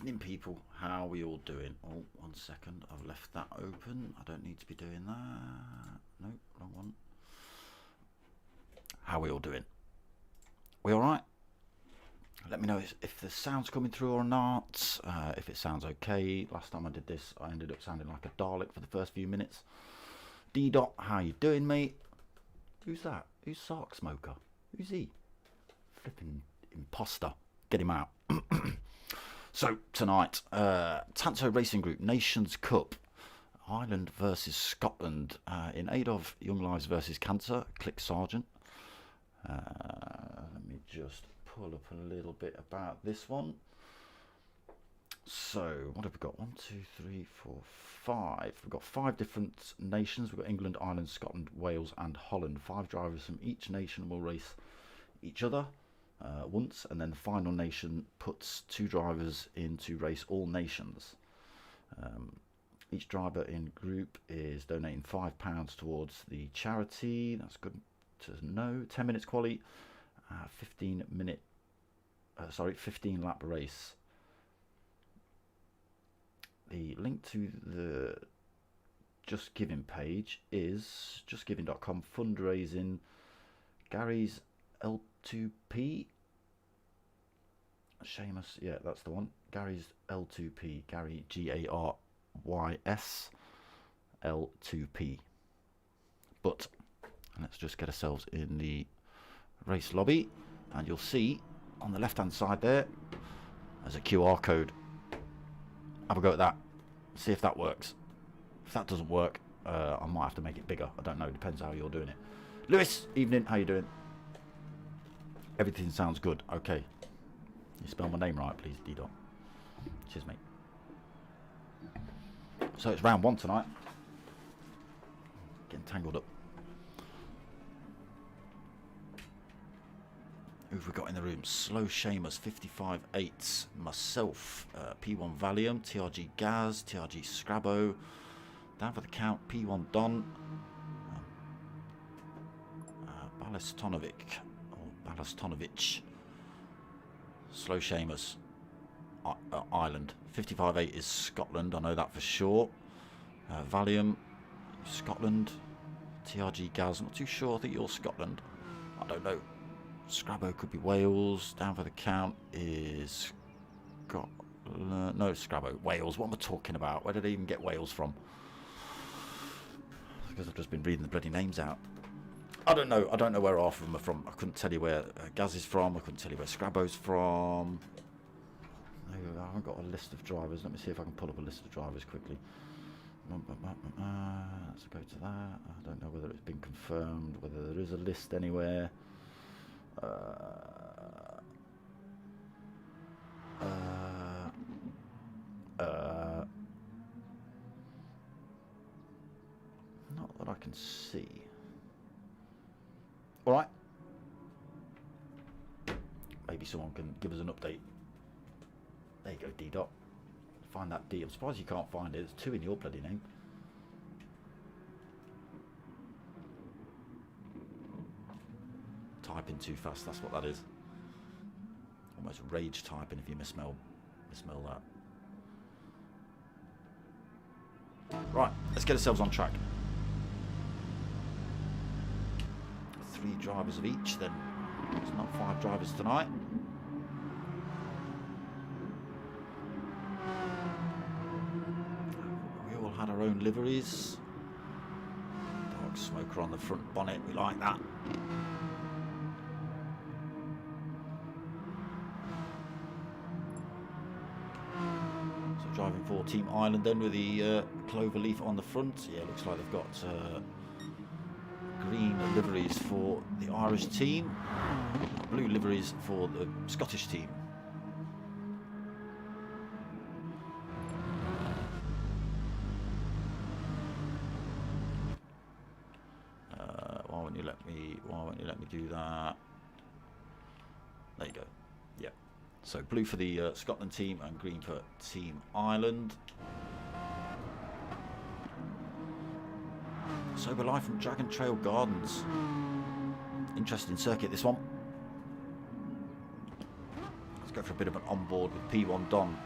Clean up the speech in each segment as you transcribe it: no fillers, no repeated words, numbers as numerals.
Evening, people. How are we all doing? Oh, 1 second. I've left that open. I don't need to be doing that. Nope, wrong one. How are we all doing? We all right? Let me know if the sound's coming through or not. If it sounds okay. Last time I did this, I ended up sounding like a Dalek for the first few minutes. D-Dot, how you doing, mate? Who's that? Who's Sark Smoker? Who's he? Flipping imposter. Get him out. So tonight, Tanso Racing Group Nations Cup, Ireland versus Scotland, in aid of Young Lives versus Cancer. Click Sergeant. Let me just pull up a little bit about this one. So what have we got? 1, 2, 3, 4, 5. We've got 5 different nations. We've got England, Ireland, Scotland, Wales and Holland. 5 drivers from each nation will race each other once, and then the final nation puts 2 drivers in to race all nations. Each driver in group is donating £5 towards the charity. That's good to know. 10 minutes quali, 15 lap race. The link to the Just Giving page is justgiving.com fundraising Gary's L2P. Seamus, yeah, that's the one. Gary's L2P. Gary, Garys L2P. But let's just get ourselves in the race lobby, and you'll see on the left hand side there there's a QR code. Have a go at that, see if that works. If that doesn't work, I might have to make it bigger. I don't know, depends how you're doing it. Lewis, evening, how you doing? Everything sounds good. Okay, you spell my name right, please, D-Dot. Cheers, mate. So it's round 1 tonight. Getting tangled up. Who've we got in the room? Slow Seamus, 55.8. Myself, P1 Valium, TRG Gaz, TRG Scrabo. Down for the count, P1 Don. Balastonovic. Slow Seamus, Ireland. 55.8 is Scotland, I know that for sure. Valium, Scotland. TRG Gaz, not too sure, I think you're Scotland. I don't know. Scrabo could be Wales. Down for the count is Scotland. No, Scrabo. Wales. What am I talking about? Where did I even get Wales from? Because I've just been reading the bloody names out. I don't know. I don't know where half of them are from. I couldn't tell you where Gaz is from. I couldn't tell you where Scrabo's from. I haven't got a list of drivers. Let me see if I can pull up a list of drivers quickly. Let's go to that. I don't know whether it's been confirmed, whether there is a list anywhere. Not that I can see. All right. Maybe someone can give us an update. There you go, D-Dot. Find that D. I'm surprised you can't find it. There's 2 in your bloody name. Typing too fast, that's what that is. Almost rage typing if you misspell that. Right, let's get ourselves on track. 3 drivers of each then. It's not 5 drivers tonight. We all had our own liveries. Dark smoker on the front bonnet, we like that. Driving for Team Ireland then with the clover leaf on the front. Yeah, looks like they've got green liveries for the Irish team, blue liveries for the Scottish team. Why won't you let me do that? There you go. Yeah. So blue for the Scotland team and green for Team Ireland. Sober Life from Dragon Trail Gardens. Interesting circuit, this one. Let's go for a bit of an onboard with P1 Don.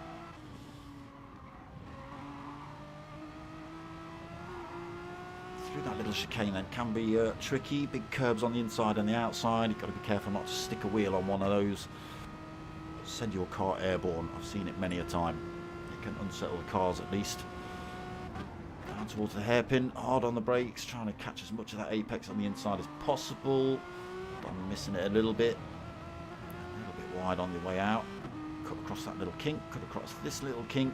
through that little chicane then can be tricky. Big curbs on the inside and the outside. You've got to be careful not to stick a wheel on one of those. Send your car airborne. I've seen it many a time. It can unsettle the cars at least. Down towards the hairpin, hard on the brakes, trying to catch as much of that apex on the inside as possible. I'm missing it a little bit wide on the way out. Cut across that little kink, cut across this little kink.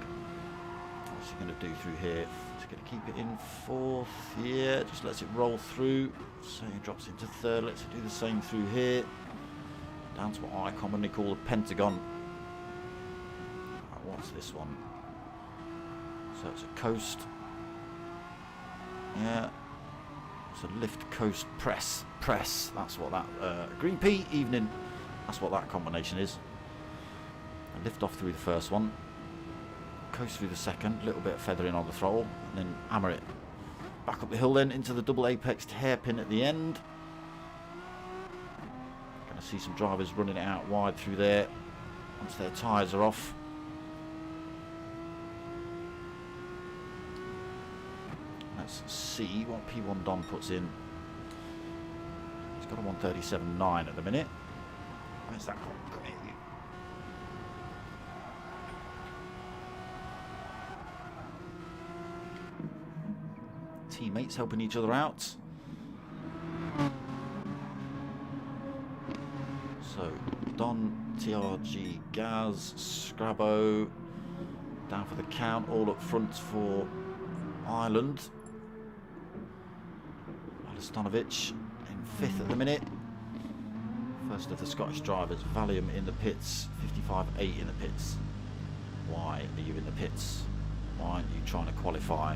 What's he going to do through here? He's going to keep it in fourth. Yeah, just lets it roll through. So he drops into third. Lets it do the same through here. Down to what I commonly call a pentagon. Right, what's this one? So it's a coast. Yeah. It's a lift, coast, press. That's what that green pea evening. That's what that combination is. A lift off through the first one. Coast through the second. A little bit of feathering on the throttle. And then hammer it. Back up the hill then into the double apexed hairpin at the end. Going to see some drivers running it out wide through there. Once their tyres are off. Let's see what P1 Don puts in. He's got a 137.9 at the minute. Where's that one? Teammates helping each other out. So, Don, TRG, Gaz, Scrabo, down for the count, all up front for Ireland. Stanovic in fifth at the minute. First of the Scottish drivers. Valium in the pits. 55.8 in the pits. Why are you in the pits? Why aren't you trying to qualify?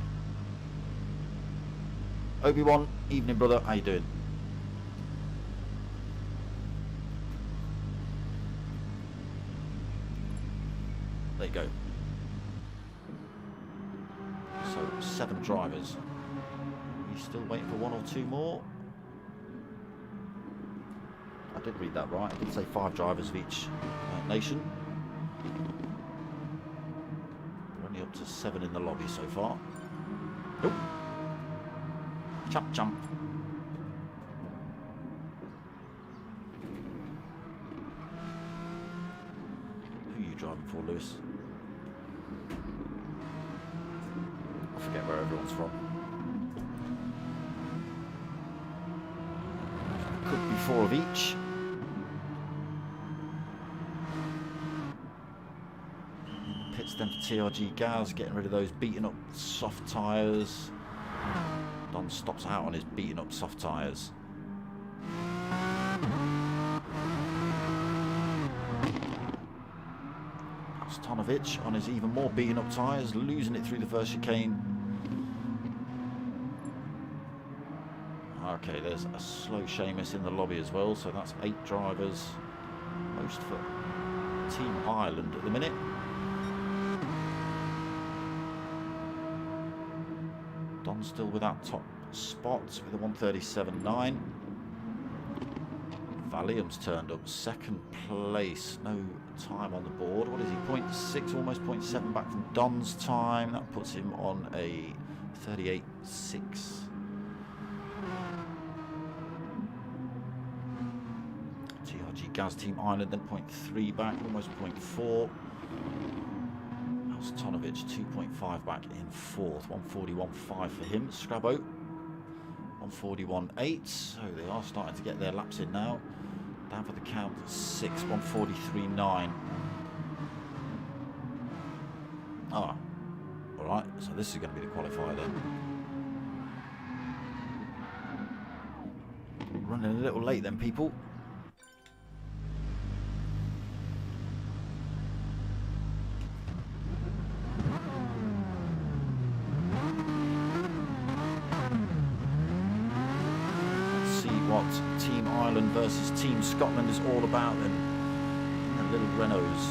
Obi-Wan, evening brother, how you doing? There you go. So 7 drivers. Still waiting for 1 or 2 more. I did read that right. I did say 5 drivers of each nation. We're only up to 7 in the lobby so far. Nope. Jump. Who are you driving for, Lewis? I forget where everyone's from. Could be 4 of each. Pits then for TRG Gaz, getting rid of those beaten up soft tyres. Don stops out on his beaten up soft tyres. That's Stanovic on his even more beaten up tyres, losing it through the first chicane. Okay, there's a slow Seamus in the lobby as well, so that's 8 drivers, most for Team Ireland at the minute. Don still with that top spot with a 137.9. Valium's turned up, 2nd place, no time on the board. What is he, 0.6, almost 0.7 back from Don's time. That puts him on a 38.6. Gaz Team Ireland then 0.3 back, almost 0.4. Stanovic 2.5 back in 4th, 141.5 for him. Scrabo 141.8, so they are starting to get their laps in now. Down for the count at 6, 143.9. Ah, alright, so this is going to be the qualifier then. Running a little late then, people. Team Ireland versus Team Scotland is all about then. The little Renaults.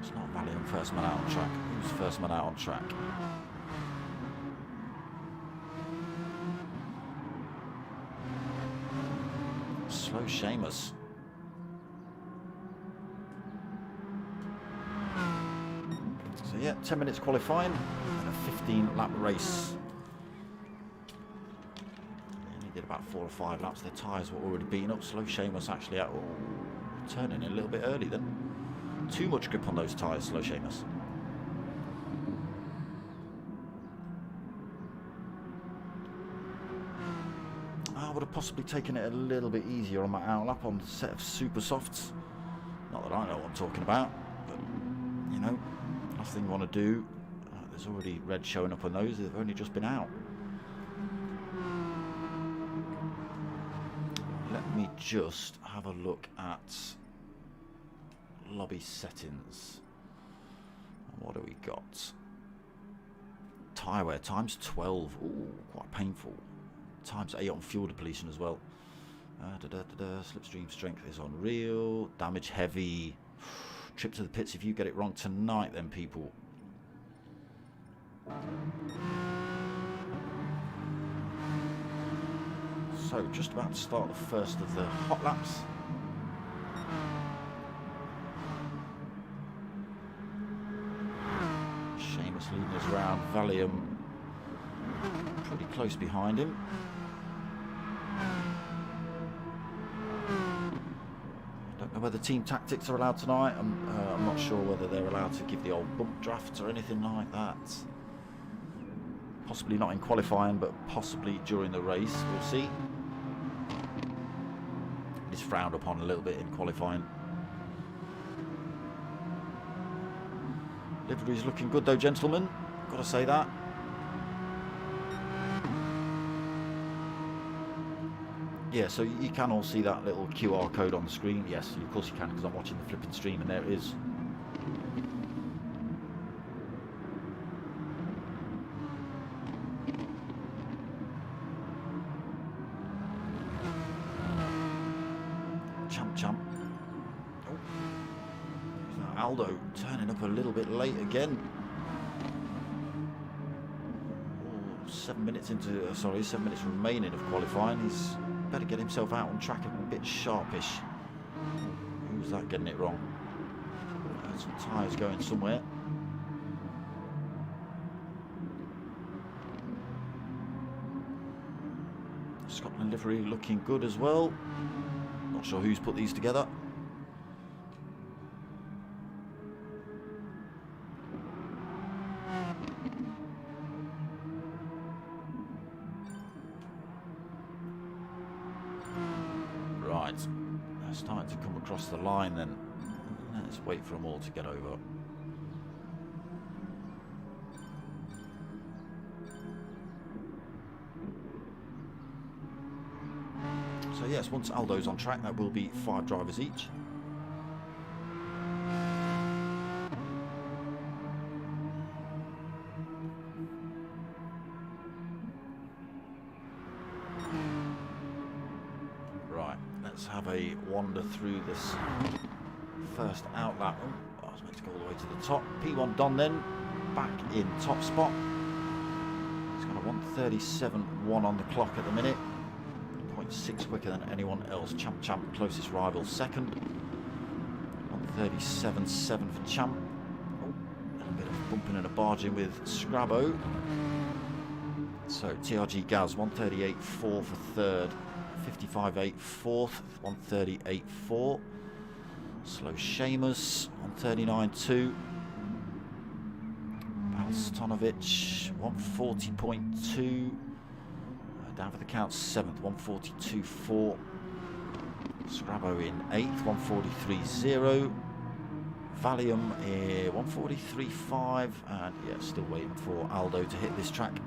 It's not Valium first man out on track. Who's first man out on track? Slow Seamus. 10 minutes qualifying and a 15-lap race. They only did about 4 or 5 laps. Their tyres were already beaten up. Slow Seamus actually out. Turning a little bit early then. Too much grip on those tyres, Slow Seamus. I would have possibly taken it a little bit easier on my outlap on the set of super softs. Not that I know what I'm talking about, but you know, last thing you want to do. There's already red showing up on those. They've only just been out. Let me just have a look at lobby settings. What do we got? Tyre wear times 12. Ooh, quite painful. Times 8 on fuel depletion as well. Slipstream strength is unreal. Damage heavy. Trip to the pits if you get it wrong tonight then, people. So just about to start the first of the hot laps. Seamus leading us around. Valium pretty close behind him. Don't know whether team tactics are allowed tonight. I'm not sure whether they're allowed to give the old bump drafts or anything like that. Possibly not in qualifying, but possibly during the race. We'll see. It's frowned upon a little bit in qualifying. Livery's looking good though, gentlemen. Got to say that. Yeah, so you can all see that little QR code on the screen. Yes, of course you can, because I'm watching the flipping stream, and there it is. Champ. Oh. Aldo turning up a little bit late again. Oh, 7 minutes into, 7 minutes remaining of qualifying. He's better get himself out on track a bit sharpish. Who's that getting it wrong? Some tyres going somewhere. Scotland livery looking good as well. Not sure who's put these together. Right, they're starting to come across the line then. Let's wait for them all to get over. So yes, once Aldo's on track, that will be 5 drivers each. Right, let's have a wander through this first outlap. Oh, I was meant to go all the way to the top. P1 Don then, back in top spot. He's got a 1:37.1 on the clock at the minute. 0.6 quicker than anyone else. Champ, closest rival second. 1:37.7 for Champ. Oh, a little bit of bumping and a barging with Scrabo. So TRG Gaz 1:38.4 for third. 55.8 fourth. 1:38.4. Slow Seamus 1:39.2. Balstonovic 1:40.2. Down for the count, 7th, 1:42.4. Scrabo in 8th, 1:43.0. Valium 1:43.5. And yeah, still waiting for Aldo to hit this track.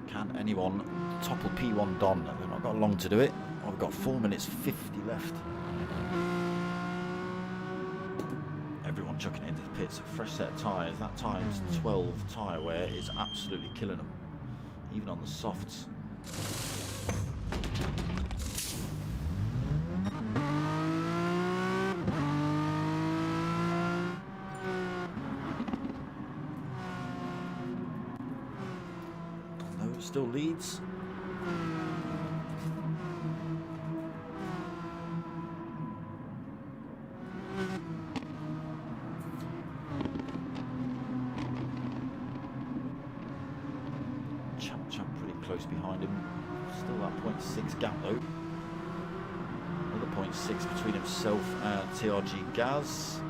Can anyone topple P1 Don? They've not got long to do it. I've got 4 minutes 50 left. Everyone chucking it into the pits. A fresh set of tyres. That times 12 tyre wear is absolutely killing them, even on the softs. No, still leads. close behind him. Still that 0.6 gap though. Another 0.6 between himself and TRG Gaz.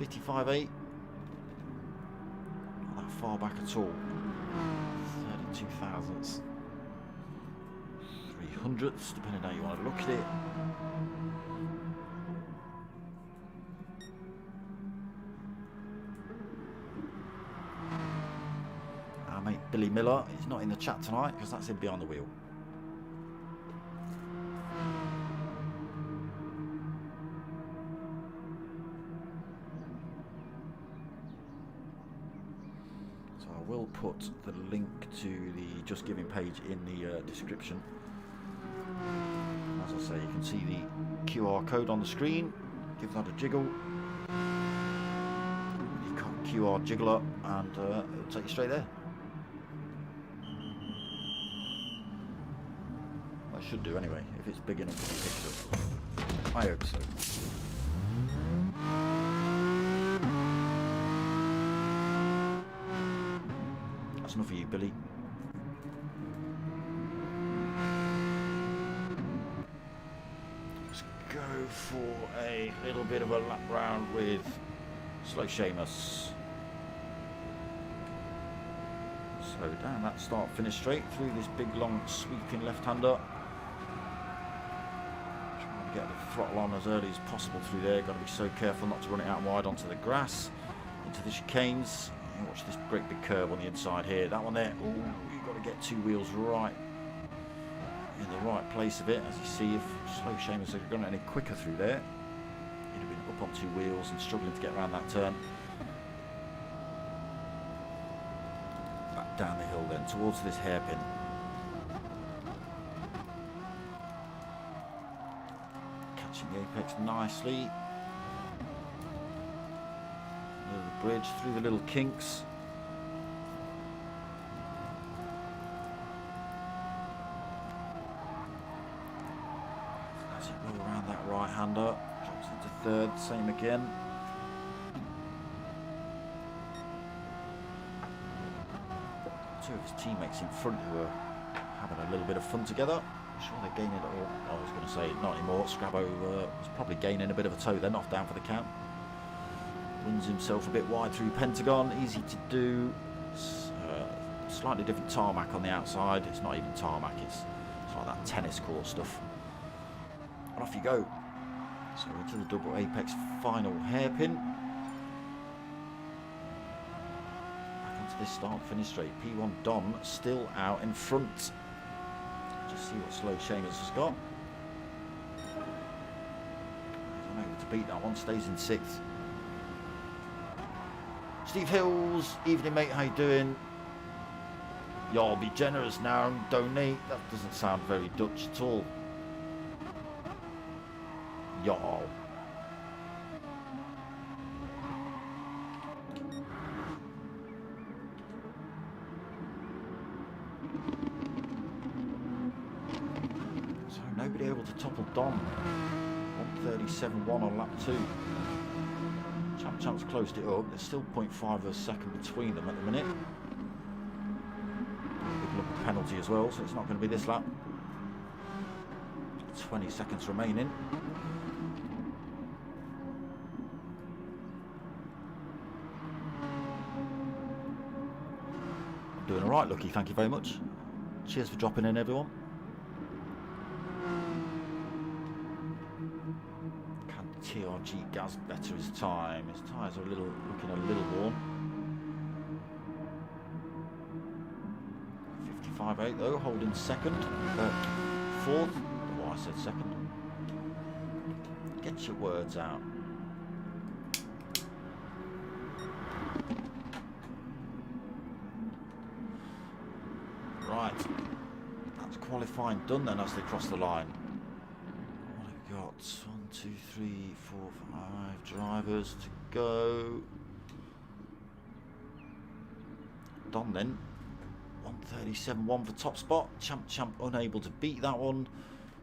55.8. Not that far back at all. 32 thousandths. 300ths, depending on how you want to look at it. Our mate Billy Miller is not in the chat tonight because that's him behind the wheel. Will put the link to the Just Giving page in the description. As I say, you can see the QR code on the screen. Give that a jiggle. You got QR jiggler and it'll take you straight there. I should do anyway, if it's big enough to be picked up. I hope so. That's enough for you, Billy. Let's go for a little bit of a lap round with Slow Seamus. Slow down that start, finish straight through this big long sweeping left-hander. Trying to get the throttle on as early as possible through there. Got to be so careful not to run it out wide onto the grass, into the chicanes. Watch this great big curve on the inside here. That one there, ooh, you've got to get two wheels right in the right place of it. As you see, if Slow Seamus had gone any quicker through there, he'd have been up on two wheels and struggling to get around that turn. Back down the hill then, towards this hairpin. Catching the apex nicely. Bridge through the little kinks. As you roll around that right hander, drops into third, same again. Two of his teammates in front who are having a little bit of fun together. I'm sure they're gaining it all. I was going to say not anymore. Scrabo was probably gaining a bit of a toe then, off down for the count. Runs himself a bit wide through Pentagon, easy to do. Slightly different tarmac on the outside. It's not even tarmac, it's like that tennis court stuff. And off you go. So into the double apex final hairpin. Back into this start, finish straight. P1 Don still out in front. Just see what Slow Seamus has got. He's unable to beat that one, stays in sixth. Steve Hills, evening mate, how you doing? Y'all be generous now and donate. That doesn't sound very Dutch at all. Y'all. So nobody able to topple Dom. 1:37.1 on lap 2. Champ's closed it up. There's still 0.5 of a second between them at the minute. Big lump of penalty as well, so it's not going to be this lap. 20 seconds remaining. Doing all right, Lucky. Thank you very much. Cheers for dropping in, everyone. TRG Gaz better his time. His tyres are looking a little worn. 55.8 though, holding second. Fourth. Oh, I said second. Get your words out. Right. That's qualifying done then as they cross the line. What have we got? 1, 2, 3, 4, 5 drivers to go. Don then. 1:37.1 for top spot. Champ unable to beat that one.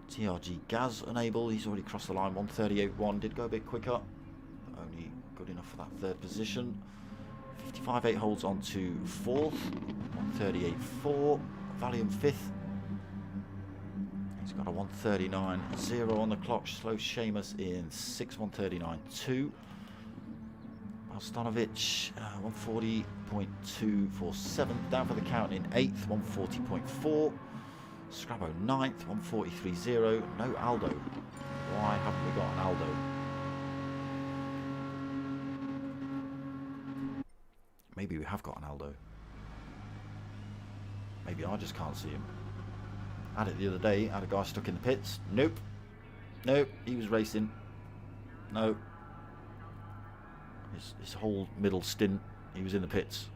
TRG Gaz unable. He's already crossed the line. 1:38.1. Did go a bit quicker. Only good enough for that third position. 55.8 holds on to fourth. 1:38.4. Valium 5th. He's got a 1:39.0 on the clock. Slow Seamus in 6th, 1:39.2. Balstanovic, 1:40.247. Down for the count in 8th, 1:40.4. Scrabo 9th, 1:43.0. No Aldo. Why haven't we got an Aldo? Maybe we have got an Aldo. Maybe I just can't see him. Had it the other day, had a guy stuck in the pits. Nope. Nope, he was racing. No. His whole middle stint, he was in the pits.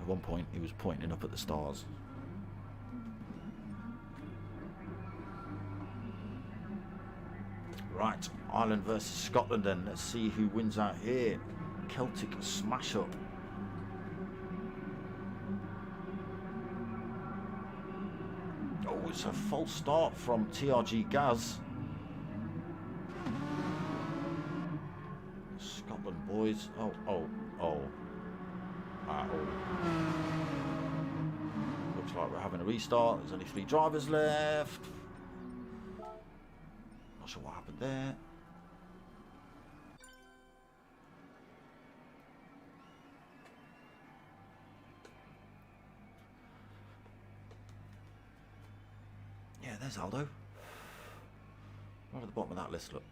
At one point, he was pointing up at the stars. Right, Ireland versus Scotland then. Let's see who wins out here. Celtic smash up. Oh, it's a false start from TRG Gaz. Scotland boys. Oh. Looks like we're having a restart. There's only 3 drivers left. Not sure what happened there. Yeah, there's Aldo. Right at the bottom of that list, look.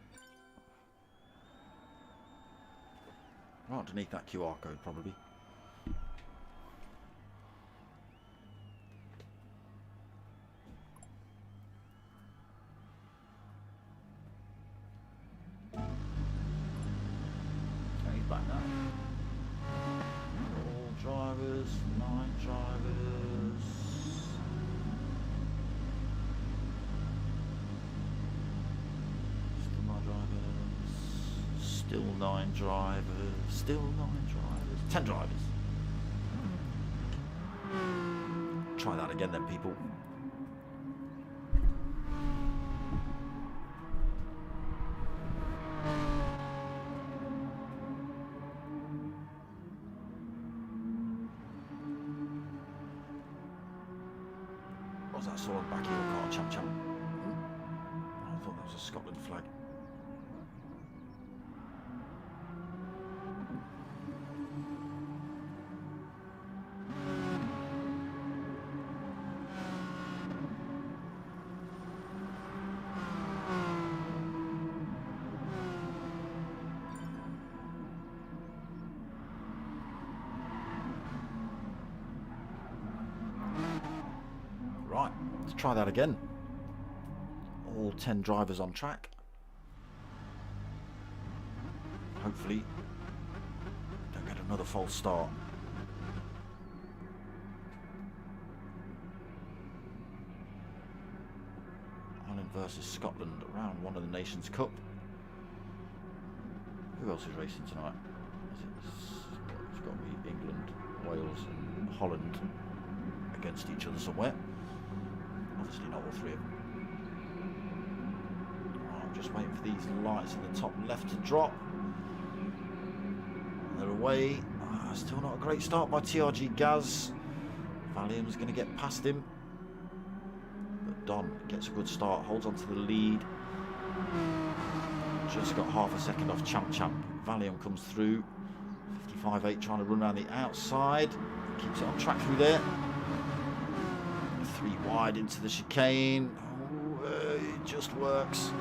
Right underneath that QR code, probably. He's back now. All drivers, 9 drivers. Still 9 drivers. Still 9 drivers. Still 9 drivers. 10 drivers. Try that again then, people. What was that I saw on the back of your car, champ? I thought that was a Scotland flag. Right, let's try that again. All 10 drivers on track. Hopefully, don't get another false start. Ireland versus Scotland, round 1 of the Nations Cup. Who else is racing tonight? It's got to be England, Wales and Holland against each other somewhere. Obviously not all 3 of them. Right, I'm just waiting for these lights in the top left to drop. They're away. Still not a great start by TRG Gaz. Valium's going to get past him. But Don gets a good start, holds on to the lead. Just got half a second off Champ. Valium comes through. 55.8 trying to run around the outside. Keeps it on track through there. 3 wide into the chicane. It just works.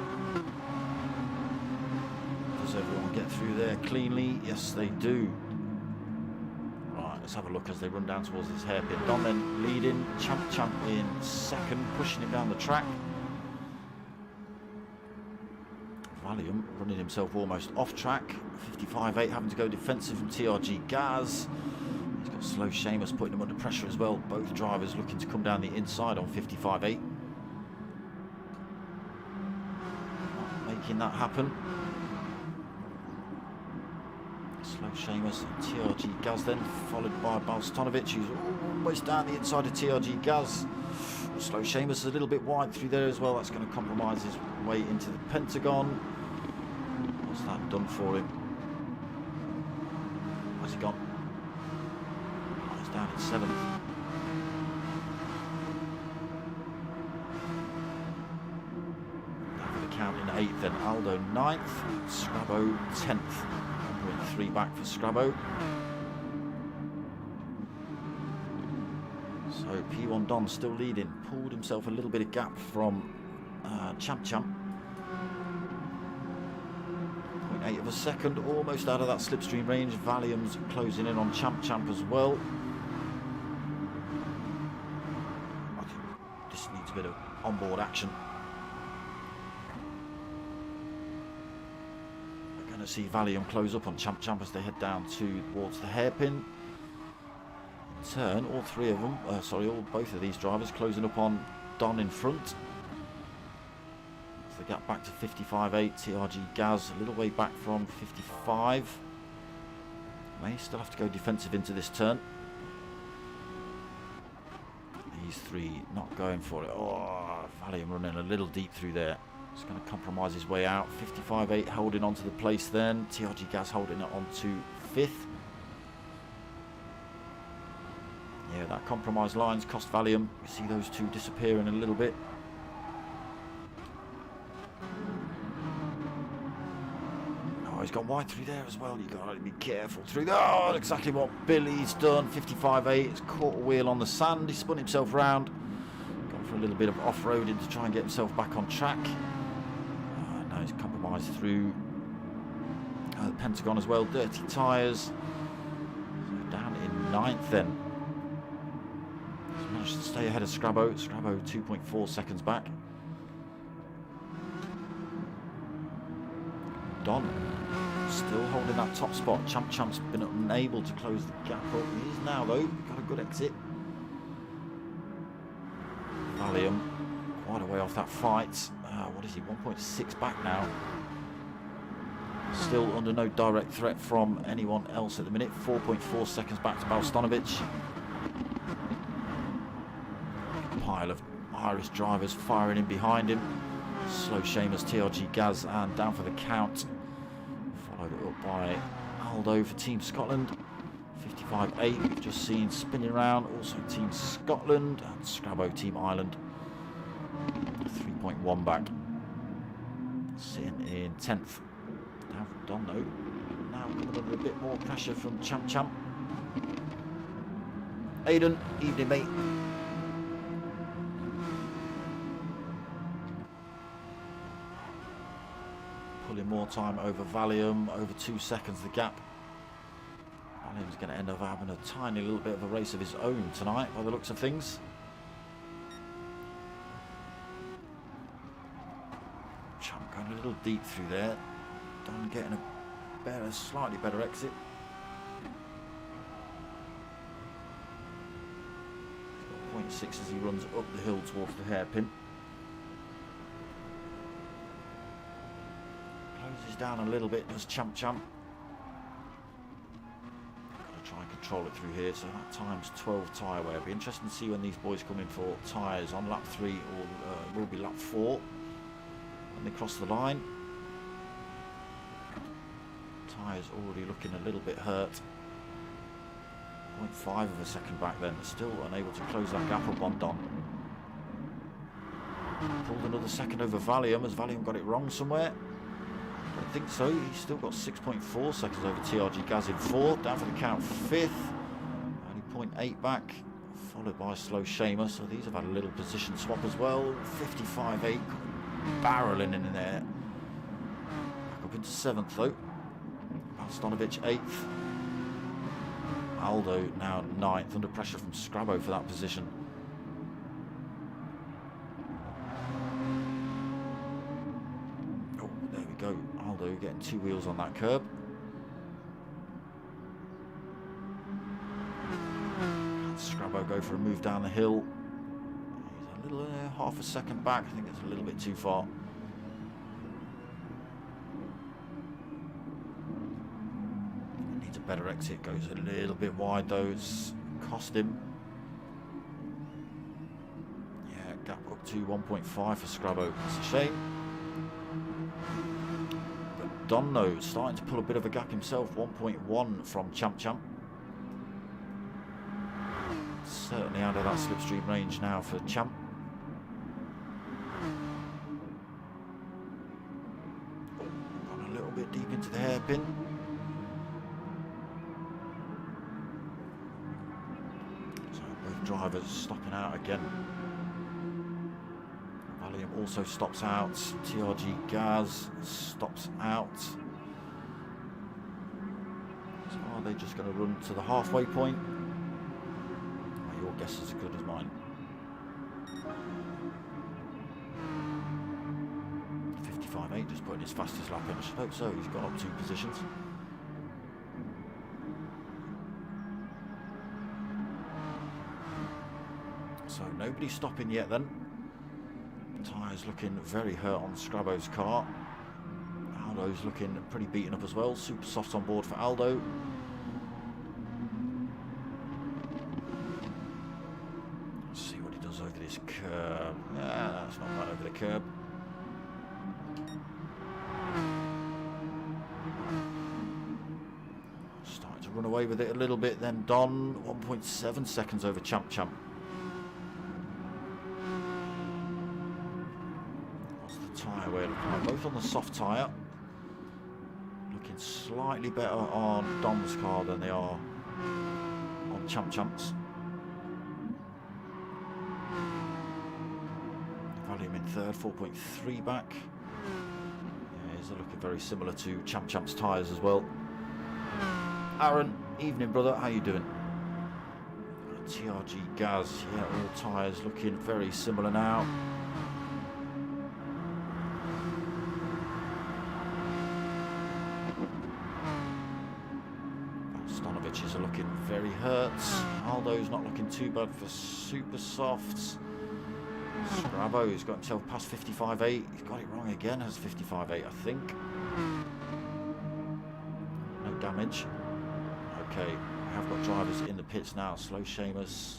Does everyone get through there cleanly? Yes, they do. Right, let's have a look as they run down towards this hairpin. Don then leading. Champ in second, pushing him down the track. Valium running himself almost off track. 55.8 having to go defensive from TRG Gaz. He's got Slow Seamus putting him under pressure as well. Both drivers looking to come down the inside on 55.8. Making that happen. Slow Seamus and TRG Gaz then, followed by Balstanovic, who's almost down the inside of TRG Gaz. Slow Seamus is a little bit wide through there as well. That's going to compromise his way into the Pentagon. What's that done for him? Where's he gone? Oh, he's down in 7th. then. Aldo 9th, Scrabo 10th. 1.3 back for Scrabo. So P1 Don still leading. Pulled himself a little bit of gap from Champ. 0.8 of a second, almost out of that slipstream range. Valium's closing in on Champ as well. I think this needs a bit of onboard action. We're going to see Valium close up on Champ as they head down towards the hairpin. In turn, all three of them, both of these drivers closing up on Don in front. The gap back to 55.8. TRG Gaz a little way back from 55. May still have to go defensive into this turn. These three not going for it. Oh, Valium running a little deep through there. He's going to compromise his way out. 55.8 holding on to the place then. TRG Gaz holding it on to 5th. Yeah, that compromised lines cost Valium. You see those two disappearing a little bit. He's gone wide through there as well. You've got to be careful through there. Oh, exactly what Billy's done. 55.8. He's caught a wheel on the sand. He spun himself round. Gone for a little bit of off-roading to try and get himself back on track. Now he's compromised through the Pentagon as well. Dirty tyres. So down in 9th then. He's managed to stay ahead of Scrabo. Scrabo 2.4 seconds back. Don still holding that top spot. Champ's been unable to close the gap up. He is now though. Got a good exit. Valium quite a way off that fight. What is he? 1.6 back now. Still under no direct threat from anyone else at the minute. 4.4 seconds back to Balstonovic. Pile of Irish drivers firing in behind him. Slow Seamus, TRG Gaz, and down for the count. Followed up by Aldo for Team Scotland. 55.8 we've just seen spinning around. Also Team Scotland and Scrabo Team Ireland. 3.1 back. Sitting in 10th. Down from Don though. Now coming under a bit more pressure from Champ. Aidan, evening mate. Pulling more time over Valium, over 2 seconds the gap. Valium's going to end up having a tiny little bit of a race of his own tonight by the looks of things. Champ going a little deep through there. Don getting a slightly better exit. 0.6 as he runs up the hill towards the hairpin. Closes down a little bit, does Champ. Got to try and control it through here, so that time's 12 tyre wear. It'll be interesting to see when these boys come in for tyres on lap 3 or will be lap 4 when they cross the line. Tyres already looking a little bit hurt. 0.5 of a second back then, still unable to close that gap up on Don. Pulled another second over Valium. Has Valium got it wrong somewhere? I don't think so. He's still got 6.4 seconds over TRG Gaz in 4th. Down for the count 5th. Only 0.8 back. Followed by Slow Seamus. So these have had a little position swap as well. 55.8. Barreling in there. Back up into 7th though. Balstonovic 8th. Aldo now 9th. Under pressure from Scrabo for that position. Go Aldo getting 2 wheels on that curb. Scrabo go for a move down the hill. He's a little half a second back. I think it's a little bit too far. Needs a better exit. Goes a little bit wide though. It's cost him. Yeah, gap up to 1.5 for Scrabo. It's a shame. Don though, starting to pull a bit of a gap himself, 1.1 from Champ. Certainly out of that slipstream range now for Champ. bit deep into the hairpin. So both drivers stopping out again. Valium also stops out. TRG Gaz stops out. So are they just going to run to the halfway point? Well, your guess is as good as mine. 55.8, just putting his fastest lap in. I should hope so. He's gone up 2 positions. So nobody's stopping yet then. Tyres looking very hurt on Scrabo's car. Aldo's looking pretty beaten up as well. Super softs on board for Aldo. Let's see what he does over this curb. Yeah, that's not bad over the curb. Starting to run away with it a little bit then. Don, 1.7 seconds over Champ. Tyre we're looking at, both on the soft tyre, looking slightly better on Dom's car than they are on Champ's. Valium in third, 4.3 back. Yeah, he's looking very similar to Champ's tyres as well. Aaron, evening brother, how you doing? TRG Gaz, yeah, all tyres looking very similar now. Are looking very hurt. Aldo's not looking too bad for super softs. Scrabo's got himself past 55.8. He's got it wrong again, has 55.8 I think. No damage. Okay, we have got drivers in the pits now. Slow Seamus,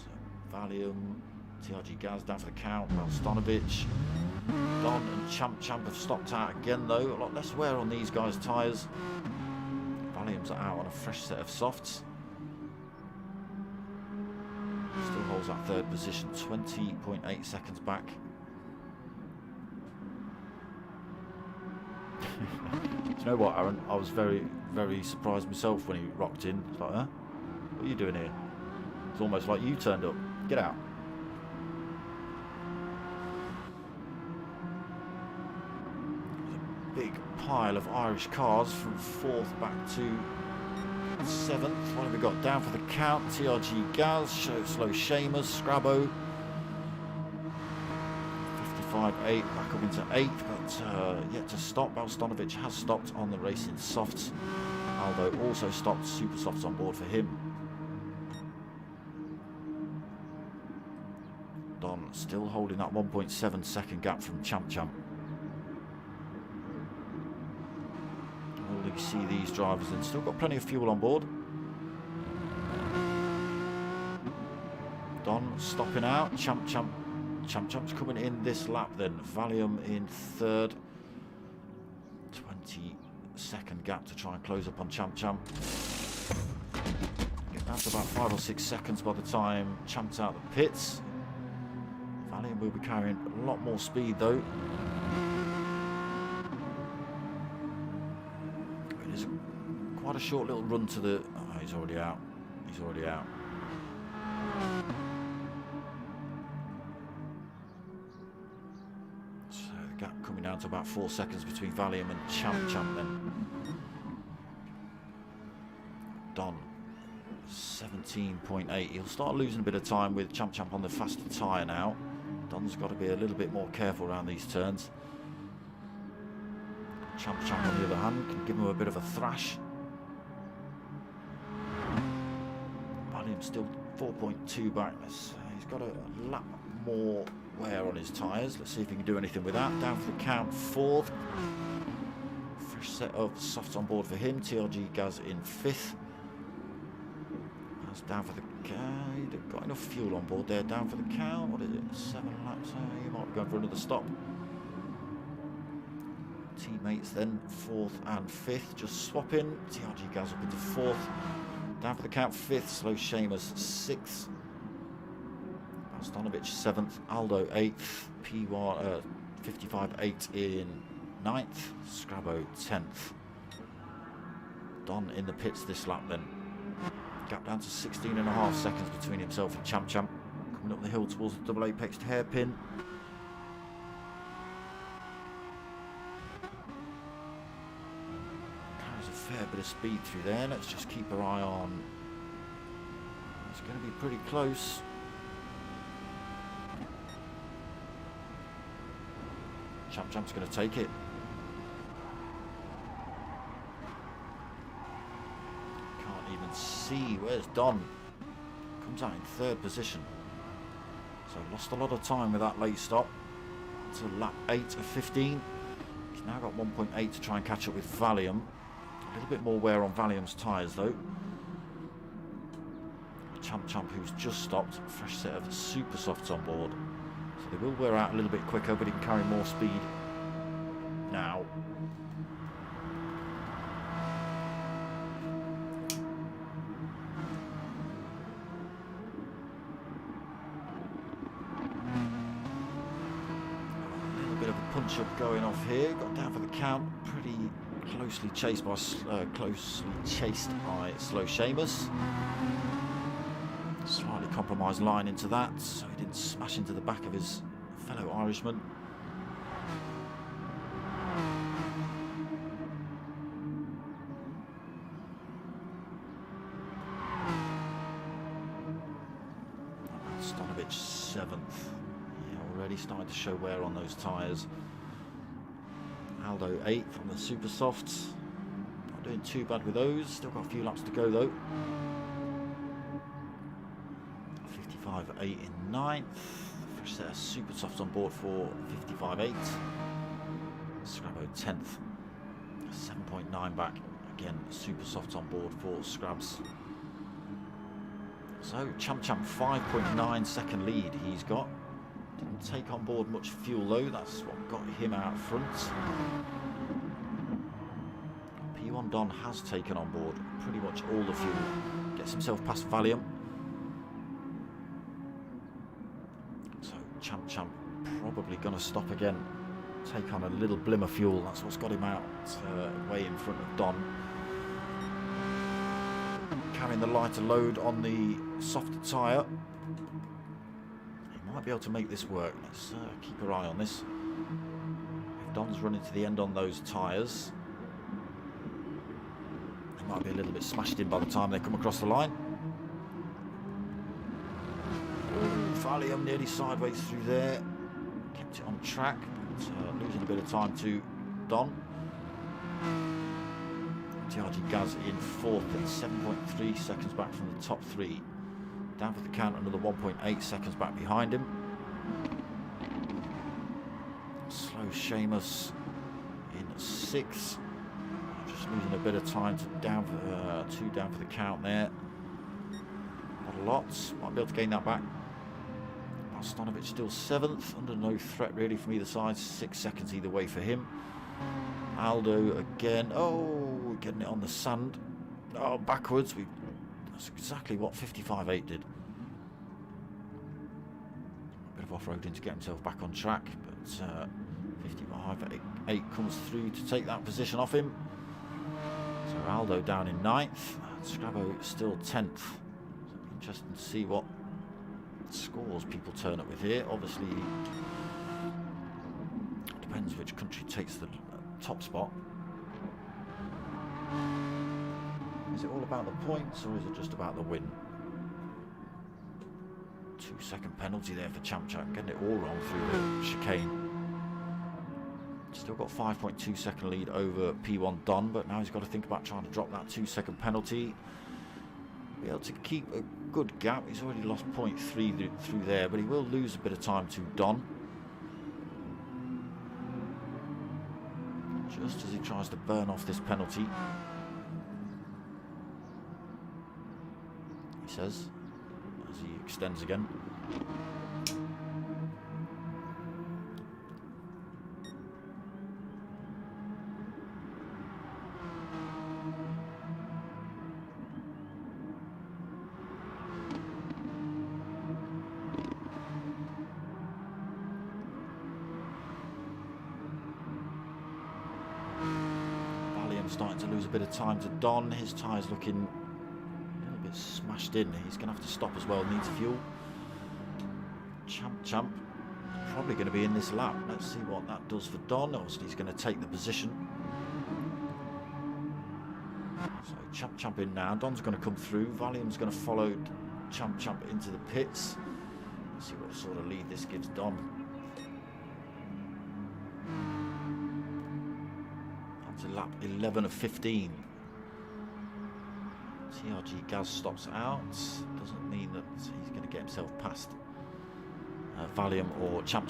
Valium, TRG Gaz down for the count. Valstanovic, Don and Champ have stopped out again though. A lot less wear on these guys' tyres. Valium's out on a fresh set of softs. Still holds that third position, 20.8 seconds back. Do you know what, Aaron? I was very, very surprised myself when he rocked in. It's like, huh? What are you doing here? It's almost like you turned up. Get out. There's a big pile of Irish cars from 4th back to 7th. What have we got down for the count? TRG Gaz, Slow Seamus, Scrabo. 55.8 back up into 8th, but yet to stop. Valstanovic has stopped on the racing softs. Aldo also stopped, super softs on board for him. Don still holding that 1.7 second gap from Champ. You see these drivers and still got plenty of fuel on board. Don stopping out. Champ's coming in this lap then. Valium in third. 20-second gap to try and close up on Champ. Get down to about 5 or 6 seconds by the time Champ's out the pits. Valium will be carrying a lot more speed though. Quite a short little run to the... Oh, he's already out. He's already out. So the gap coming down to about 4 seconds between Valium and Champ then. Don, 17.8. He'll start losing a bit of time with Champ on the faster tyre now. Don's got to be a little bit more careful around these turns. Champ on the other hand can give him a bit of a thrash. Still 4.2 back. He's got a lap more wear on his tyres. Let's see if he can do anything with that. Down for the count, 4th. Fresh set of softs on board for him. TRG Gaz in 5th. That's down for the count. Got enough fuel on board there. Down for the count. What is it? 7 laps. You might be going for another stop. Teammates then 4th and 5th. Just swapping. TRG Gaz up into 4th. Down for the count, 5th, Slow Seamus 6th, Valstanovic 7th, Aldo 8th, P1 55.8 in 9th, Scrabo 10th. Don in the pits this lap then. Gap down to 16.5 seconds between himself and Champ Champ. Coming up the hill towards the double apexed hairpin. Carries a fair bit of speed through there. Let's just keep our eye on. It's going to be pretty close. Champ Champ's going to take it. Can't even see. Where's Don? Comes out in third position. So lost a lot of time with that late stop. To lap 8 of 15. He's now got 1.8 to try and catch up with Valium. A little bit more wear on Valium's tyres though. Champ Champ, who's just stopped, a fresh set of super softs on board. So they will wear out a little bit quicker, but he can carry more speed now. A little bit of a punch up going off here. Got down for the count. Pretty closely chased by Slow Seamus. Slightly compromised line into that, so he didn't smash into the back of his fellow Irishman. Stonovich 7th. Yeah, already starting to show wear on those tyres. Aldo 8th on the super softs. Not doing too bad with those. Still got a few laps to go though. 55.8 in 9th. Fresh set of super softs on board for 55.8. Scrabo 10th. 7.9 back. Again, super softs on board for Scrabs. So Champ Champ 5.9 second lead he's got. Didn't take on board much fuel though. That's what got him out front. P1 Don has taken on board pretty much all the fuel. Gets himself past Valium. Champ Champ probably going to stop again, take on a little blim of fuel. That's what's got him out way in front of Don. Carrying the lighter load on the softer tyre. He might be able to make this work. Let's keep our eye on this. If Don's running to the end on those tyres, he might be a little bit smashed in by the time they come across the line. Valium nearly sideways through there, kept it on track, but losing a bit of time to Don. TRG Gaz in 4th and 7.3 seconds back from the top 3. Down for the count, another 1.8 seconds back behind him. Slow Seamus in 6th, just losing a bit of time to down for 2 down for the count there. Not a lot, might be able to gain that back. Stonovich still 7th, under no threat really from either side, 6 seconds either way for him. Aldo again, oh, getting it on the sand. Oh, backwards, that's exactly what 55.8 did. A bit of off-roading to get himself back on track, but 55.8 comes through to take that position off him. So Aldo down in 9th, Scrabo still 10th. So it'll be interesting to see what scores people turn up with here. Obviously depends which country takes the top spot. Is it all about the points or is it just about the win? 2-second penalty there for Champ Champ, getting it all wrong through the chicane. Still got 5.2 second lead over P1 Don, but now he's got to think about trying to drop that 2-second penalty. Be able to keep a good gap. He's already lost 0.3 through there, but he will lose a bit of time to Don. Just as he tries to burn off this penalty. He says, as he extends again. starting to lose a bit of time to Don. His tyre's looking a little bit smashed in. He's going to have to stop as well, needs fuel. Champ probably going to be in this lap. Let's see what that does for Don. Obviously he's going to take the position. So Champ in now. Don's going to come through. Valium's going to follow Champ into the pits. Let's see what sort of lead this gives Don. Up to lap 11 of 15. TRG Gaz stops out. Doesn't mean that he's going to get himself past Valium or Champ.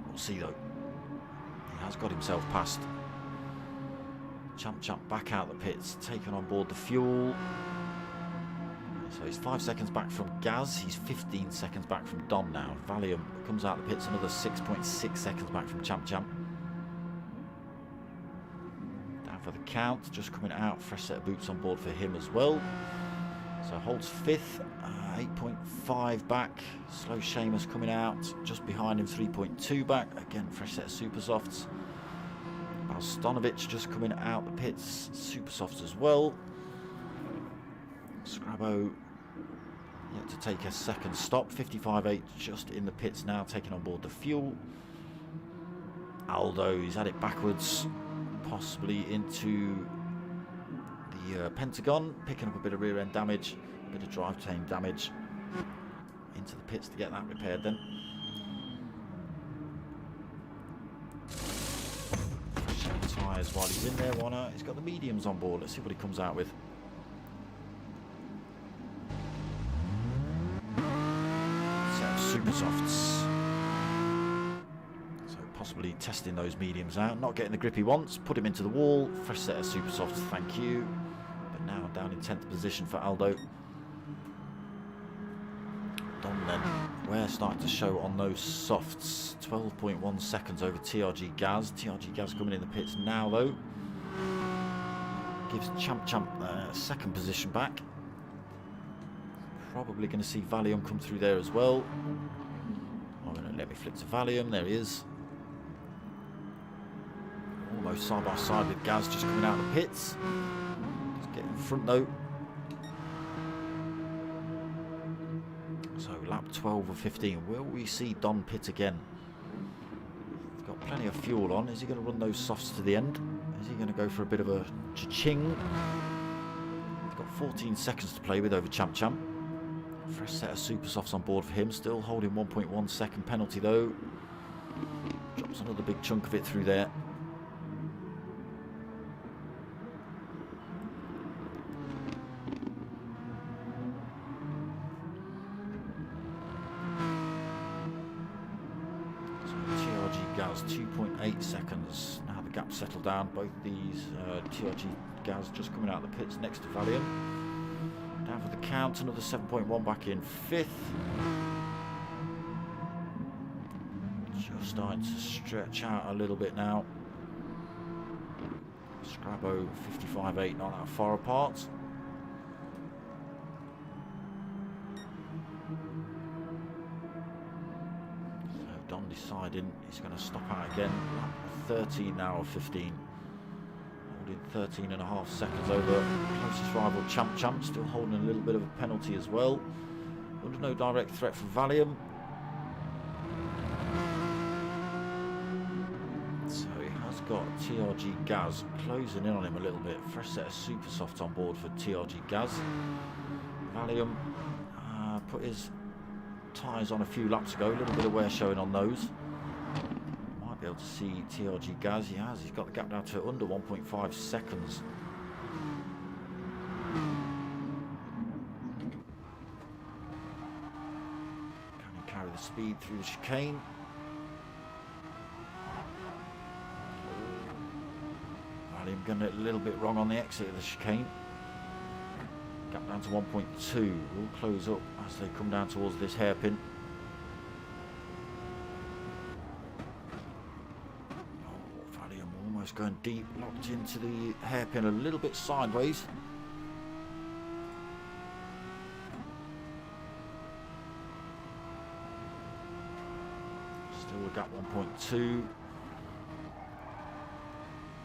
We'll see though. He has got himself past. Champ back out the pits, taking on board the fuel. So he's 5 seconds back from Gaz. He's 15 seconds back from Don now. Valium comes out the pits, another 6.6 seconds back from Champ. Down for the count, just coming out. Fresh set of boots on board for him as well. So holds fifth, 8.5 back. Slow Seamus coming out, just behind him, 3.2 back. Again, fresh set of super softs. Balstonovic just coming out the pits, super softs as well. Scrabo yet to take a second stop. 55.8 just in the pits now, taking on board the fuel. Aldo, he's had it backwards, possibly into the Pentagon, picking up a bit of rear end damage, a bit of drivetrain damage. Into the pits to get that repaired then. Fresh tyres while he's in there, why not? He's got the mediums on board. Let's see what he comes out with. Set of super softs. So possibly testing those mediums out. Not getting the grip he wants. Put him into the wall. Fresh set of super softs, thank you. But now down in 10th position for Aldo. Don then, we're starting to show on those softs. 12.1 seconds over TRG Gaz. TRG Gaz coming in the pits now though. Gives Champ second position back. Probably going to see Valium come through there as well. I'm going to let me flick to Valium. There he is. Almost side by side with Gaz just coming out of the pits. Let's get in front though. So lap 12 of 15. Will we see Don pit again? He's got plenty of fuel on. Is he going to run those softs to the end? Is he going to go for a bit of a cha-ching? He's got 14 seconds to play with over Champ. Fresh set of super softs on board for him. Still holding 1.1 second penalty though. Drops another big chunk of it through there. So TRG Gaz 2.8 seconds. Now the gap settled down. Both these TRG Gaz just coming out of the pits next to Valium. Down for the count, another 7.1 back in fifth. Just starting to stretch out a little bit now. Scrabo 55.8, not that far apart. So Don deciding he's going to stop out again. 13 now of 15. 13.5 seconds over closest rival Champ, still holding a little bit of a penalty as well. Under no direct threat for Valium. So he has got TRG Gaz closing in on him a little bit. Fresh set of super softs on board for TRG Gaz. Valium put his tyres on a few laps ago, a little bit of wear showing on those. Be able to see TRG Gaz. He has. He's got the gap down to under 1.5 seconds. Can he carry the speed through the chicane? Valium getting it a little bit wrong on the exit of the chicane. Gap down to 1.2. Will close up as they come down towards this hairpin. Going deep, locked into the hairpin a little bit sideways. Still a gap 1.2.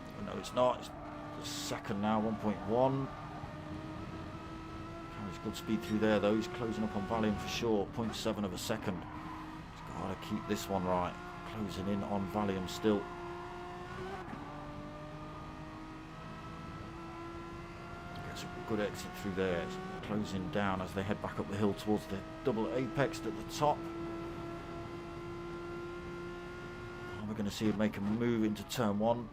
Oh, no, it's not. It's a second now, 1.1. Carries good speed through there though. He's closing up on Valium for sure. 0.7 of a second. He's got to keep this one right. Closing in on Valium still. Gets a good exit through there. It's closing down as they head back up the hill towards the double apex at the top. And we're going to see him make a move into turn one.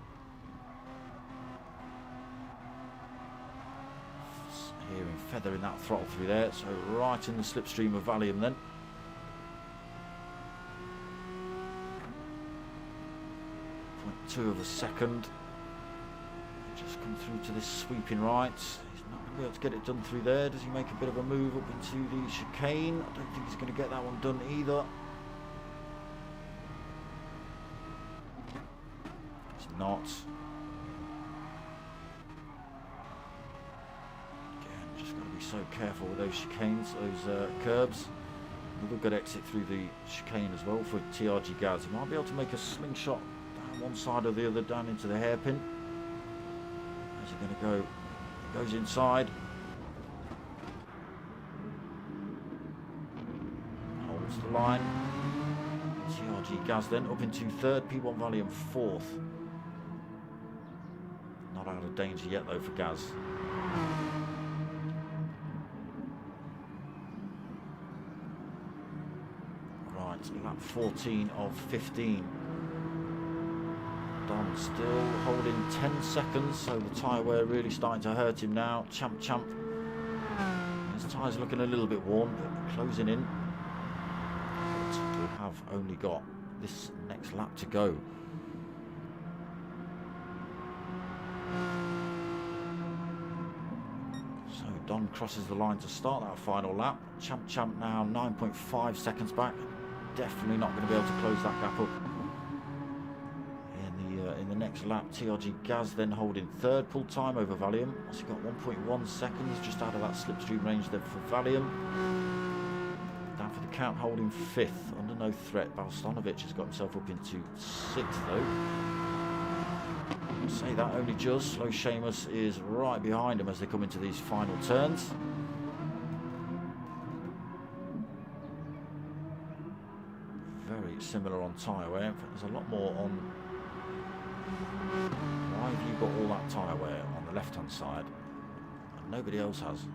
Hearing feathering that throttle through there, so right in the slipstream of Valium then. 0.2 of a second. Just come through to this sweeping right. He's not going to be able to get it done through there. Does he make a bit of a move up into the chicane? I don't think he's going to get that one done either. It's not. So careful with those chicanes, those curbs. Another good exit through the chicane as well for TRG Gaz. He might be able to make a slingshot down one side or the other, down into the hairpin. How's he going to go? He goes inside. Holds the line. TRG Gaz then up into third, P1 Valium fourth. Not out of danger yet though for Gaz. Lap 14 of 15. Don still holding 10 seconds, so the tyre wear really starting to hurt him now. Champ. His tyre's looking a little bit worn, but closing in. But we have only got this next lap to go. So Don crosses the line to start that final lap. Champ now 9.5 seconds back. Definitely not going to be able to close that gap up in the next lap. TRG Gaz then holding third, pull time over Valium. What's he got? 1.1 seconds, just out of that slipstream range there for Valium. Down for the count, holding fifth, under no threat. Balstanovic has got himself up into sixth though. I'll say that only just. Slow Seamus is right behind him as they come into these final turns. Similar on tyre wear. In fact, there's a lot more on. Why have you got all that tyre wear on the left hand side and nobody else has?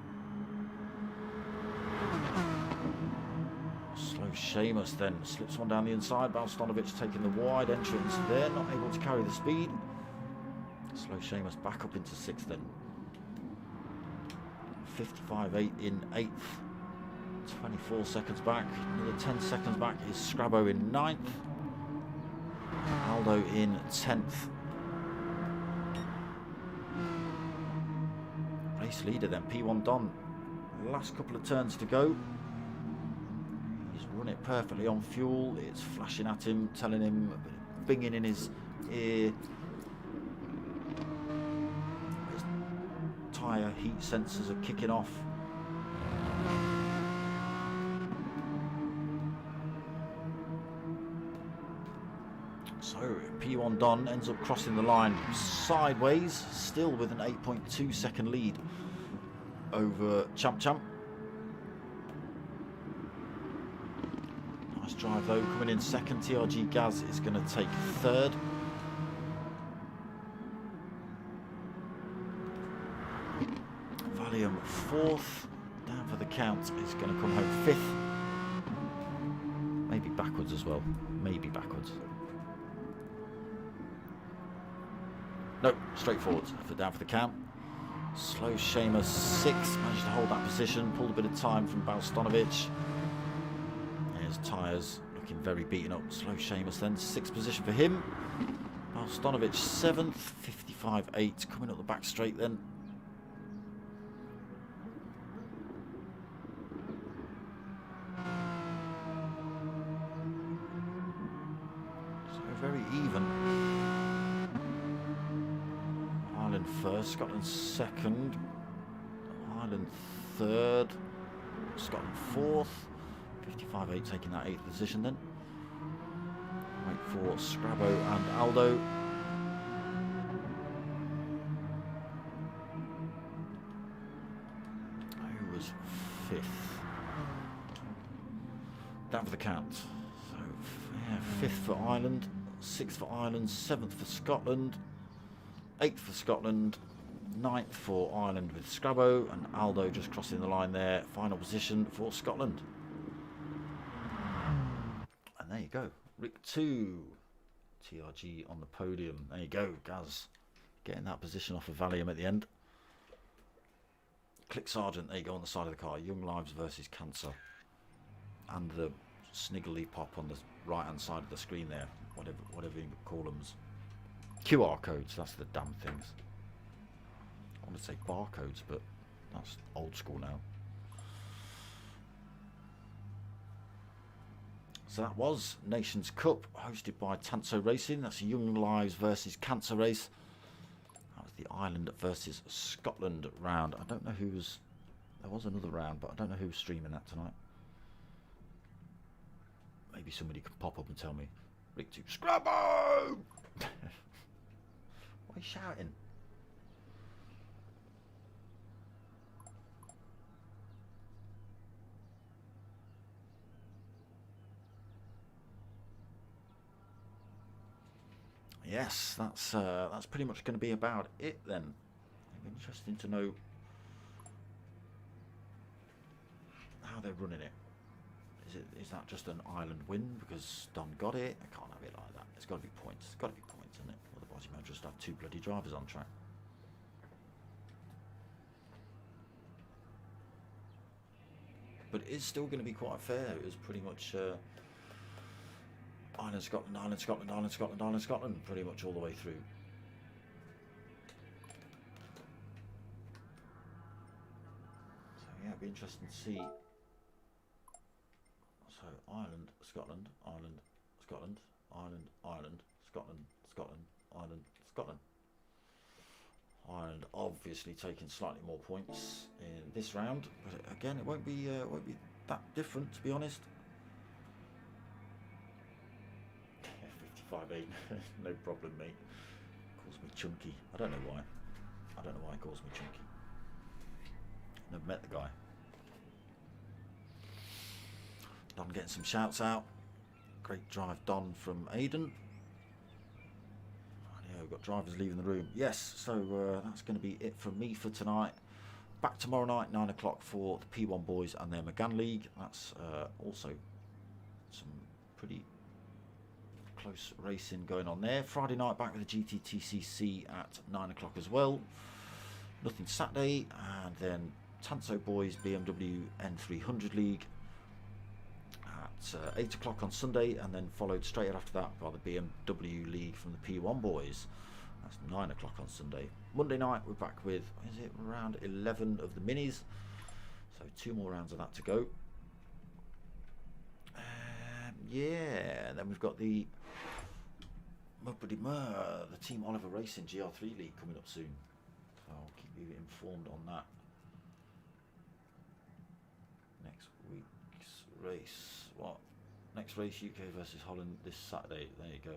Slow Seamus then slips one down the inside. Balstanovic taking the wide entrance there, not able to carry the speed. Slow Seamus back up into sixth then. 55.8 in eighth. 24 seconds back, another 10 seconds back is Scrabo in 9th, Aldo in 10th. Race leader then, P1 Don, last couple of turns to go. He's run it perfectly on fuel, it's flashing at him, telling him, binging in his ear. His tyre heat sensors are kicking off. So P1 Don ends up crossing the line sideways, still with an 8.2 second lead over Champ. Nice drive though, coming in second. TRG Gaz is going to take third. Valium fourth, down for the count, is going to come home fifth. Maybe backwards as well, maybe backwards. No, straight forwards for down for the count. Slow Seamus 6, managed to hold that position, pulled a bit of time from Balstanovic. His tyres looking very beaten up. Slow Seamus then, 6th position for him. Balstanovic 7th, 55.8, coming up the back straight then. So very even. First, Scotland second, Ireland third, Scotland fourth, 55.8 taking that 8th position then. Wait for Scrabo and Aldo. 5th. Down for the count. So, yeah, 5th for Ireland, 6th for Ireland, 7th for Scotland, 8th for Scotland, 9th for Ireland with Scrabbo, and Aldo just crossing the line there. Final position for Scotland. And there you go. Rick 2. TRG on the podium. There you go, Gaz. Getting that position off of Valium at the end. Click Sergeant, there you go, on the side of the car. Young Lives versus Cancer. And the sniggly pop on the right hand side of the screen there. Whatever you call them. QR codes, that's the damn things. I want to say barcodes, but that's old school now. So that was Nations Cup, hosted by Tanso Racing. That's Young Lives versus Cancer race. That was the Ireland versus Scotland round. I don't know who was... There was another round, but I don't know who was streaming that tonight. Maybe somebody can pop up and tell me. Rick 2, Scrabbo! Why are you shouting? Yes, that's pretty much going to be about it then. It'll be interesting to know how they're running it. Is that just an Ireland win because Don got it? I can't have it like that. It's got to be points. It's got to be points, isn't it? Otherwise you might just have 2 bloody drivers on track. But it is still going to be quite fair. It was pretty much Ireland, Scotland, Ireland, Scotland, Ireland, Scotland, Ireland, Scotland, pretty much all the way through. So yeah, it'd be interesting to see. So Ireland, Scotland, Ireland, Scotland, Ireland, Ireland, Scotland, Scotland, Ireland, Scotland. Ireland obviously taking slightly more points in this round, but again, it won't be that different, to be honest. 55.8, no problem, mate. Calls me Chunky. I don't know why. I don't know why he calls me Chunky. Never met the guy. Don getting some shouts out. Great drive, Don, from Aiden. Yeah, we've got drivers leaving the room. Yes, so that's going to be it from me for tonight. Back tomorrow night, 9 o'clock for the P1 boys and their McGann League. That's also some pretty close racing going on there. Friday night back with the GTTCC at 9 o'clock as well. Nothing Saturday, and then Tanso Boys BMW N300 League at 8 o'clock on Sunday, and then followed straight after that by the BMW League from the P1 Boys. That's 9 o'clock on Sunday. Monday night we're back with, is it round 11 of the minis? So 2 more rounds of that to go. Yeah, and then we've got the the Team Oliver Racing GR3 League coming up soon. So I'll keep you informed on that. Next week's race. What? Next race, UK versus Holland this Saturday. There you go.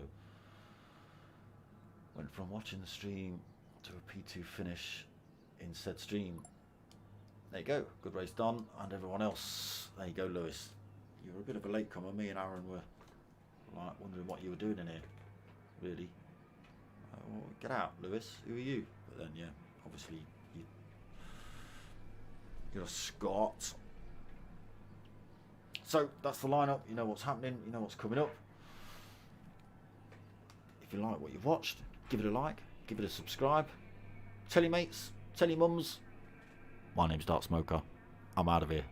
Went from watching the stream to a P2 finish in said stream. There you go. Good race done. And everyone else. There you go, Lewis. You were a bit of a latecomer. Me and Aaron were like wondering what you were doing in here. Really. Well, get out, Lewis. Who are you? But then, yeah, obviously you're a Scot. So that's the lineup. You know what's happening. You know what's coming up. If you like what you've watched, give it a like, give it a subscribe. Tell your mates, tell your mums. My name's Dark Smoker. I'm out of here.